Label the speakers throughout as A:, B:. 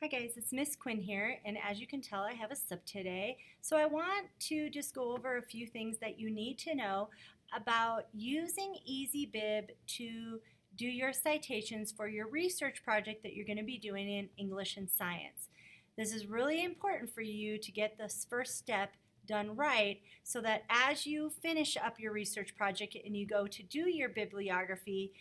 A: Hi guys, it's Miss Quinn here, and as you can tell I have a sip today. So I want to just go over a few things that you need to know about using EasyBib to do your citations for your research project that you're going to be doing in English and Science. This is really important for you to get this first step done right so that as you finish up your research project and you go to do your bibliography,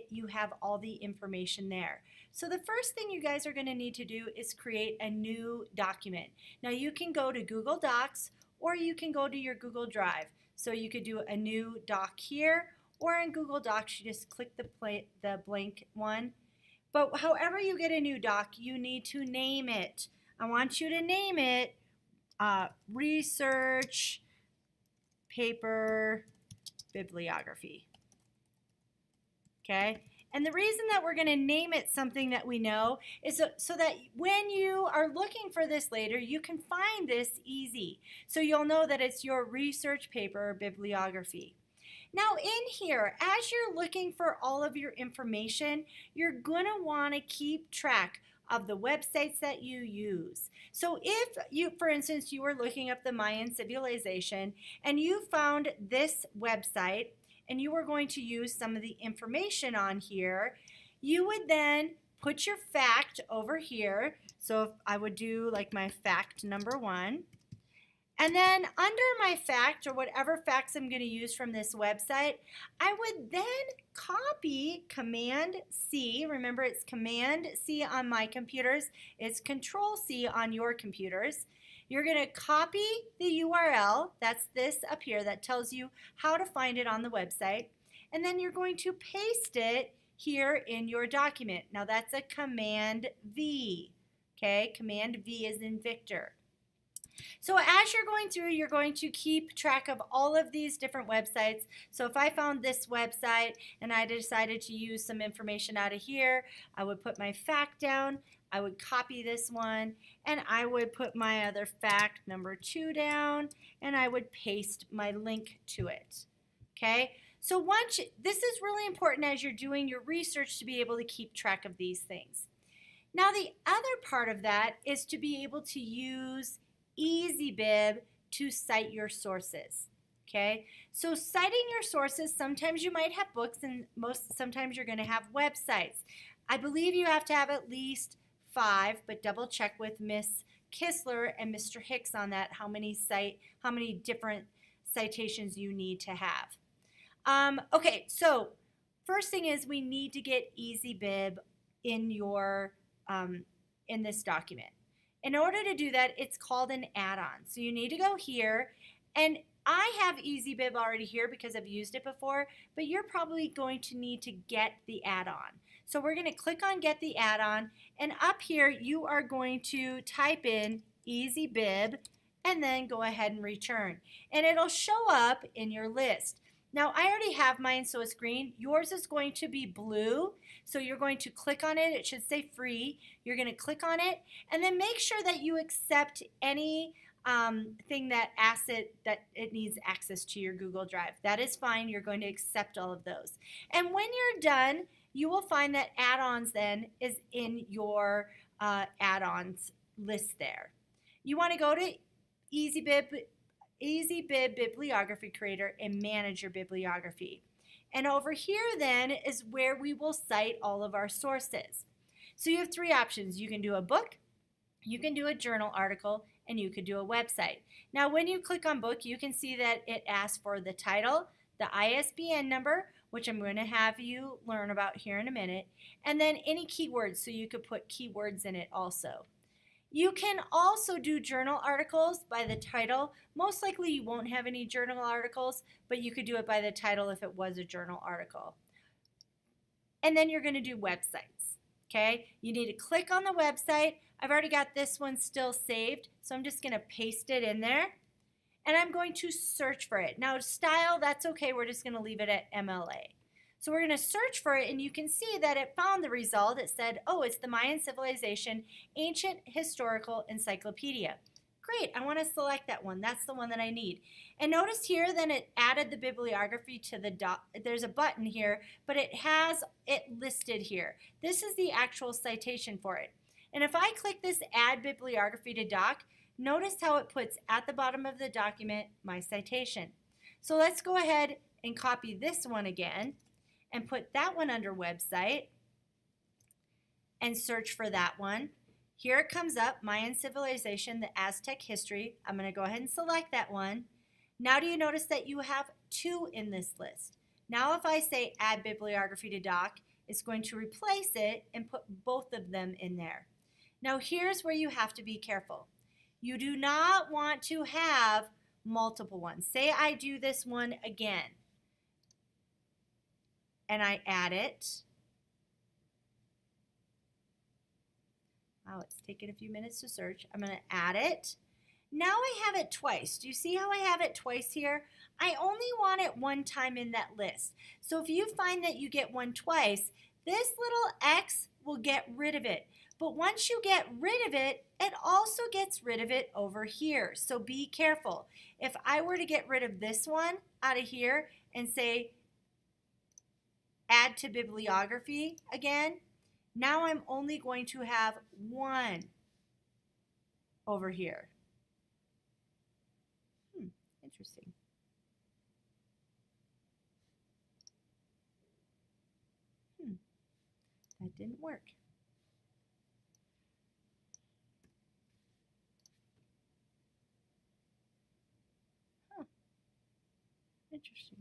A: you have all the information there. So the first thing you guys are going to need to do is create a new document. Now you can go to Google Docs or you can go to your Google Drive. So you could do a new doc here, or in Google Docs you just click the blank one. But however you get a new doc, you need to name it. I want you to name it Research Paper Bibliography. Okay? And the reason that we're going to name it something that we know is so that when you are looking for this later, you can find this easy. So you'll know that it's your research paper bibliography. Now in here, as you're looking for all of your information, you're going to want to keep track of the websites that you use. So if you, for instance, you were looking up the Mayan civilization and you found this website, and you were going to use some of the information on here, you would then put your fact over here. So if I would do like my fact number 1. And then under my fact, or whatever facts I'm going to use from this website, I would then copy Command C. Remember, it's Command C on my computers. It's Control C on your computers. You're going to copy the URL, that's this up here that tells you how to find it on the website, and then you're going to paste it here in your document. Now that's a Command V, okay? Command V is in Victor. So as you're going through, you're going to keep track of all of these different websites. So if I found this website and I decided to use some information out of here, I would put my fact down, I would copy this one, and I would put my other fact number 2 down, and I would paste my link to it. Okay? So this is really important as you're doing your research to be able to keep track of these things. Now the other part of that is to be able to use EasyBib to cite your sources. Okay, so citing your sources, sometimes you might have books and sometimes you're going to have websites. I believe you have to have at least 5, but double check with Miss Kistler and Mr. Hicks on that, how many different citations you need to have. Okay, so first thing is we need to get EasyBib in your in this document. In order to do that, it's called an add-on. So you need to go here, and I have EasyBib already here because I've used it before, but you're probably going to need to get the add-on. So we're going to click on Get the Add-on, and up here you are going to type in EasyBib and then go ahead and return. And it'll show up in your list. Now I already have mine, so it's green. Yours is going to be blue. So you're going to click on it. It should say free. You're going to click on it, and then make sure that you accept any thing that it needs access to your Google Drive. That is fine. You're going to accept all of those. And when you're done, you will find that add-ons then is in your add-ons list there. You want to go to EasyBib Bibliography Creator and manage your bibliography. And over here then is where we will cite all of our sources. So you have 3 options. You can do a book, you can do a journal article, and you could do a website. Now when you click on book, you can see that it asks for the title, the ISBN number, which I'm going to have you learn about here in a minute, and then any keywords, so you could put keywords in it also. You can also do journal articles by the title. Most likely you won't have any journal articles, but you could do it by the title if it was a journal article. And then you're going to do websites. Okay? You need to click on the website. I've already got this one still saved, so I'm just going to paste it in there. And I'm going to search for it. Now style, that's okay. We're just going to leave it at MLA. So we're going to search for it, and you can see that it found the result. It said, oh, it's the Mayan Civilization Ancient Historical Encyclopedia. Great, I want to select that one. That's the one that I need. And notice here, then it added the bibliography to the there's a button here, but it has it listed here. This is the actual citation for it. And if I click this Add Bibliography to Doc, notice how it puts at the bottom of the document my citation. So let's go ahead and copy this one again and put that one under website and search for that one. Here it comes up, Mayan Civilization, the Aztec History. I'm going to go ahead and select that one. Now do you notice that you have 2 in this list? Now if I say Add Bibliography to Doc, it's going to replace it and put both of them in there. Now here's where you have to be careful. You do not want to have multiple ones. Say I do this one again and I add it. Wow, it's taken a few minutes to search. I'm going to add it. Now I have it twice. Do you see how I have it twice here? I only want it one time in that list. So if you find that you get one twice, this little X will get rid of it. But once you get rid of it, it also gets rid of it over here. So be careful. If I were to get rid of this one out of here and say add to bibliography again, now I'm only going to have one over here. Interesting. That didn't work. Interesting.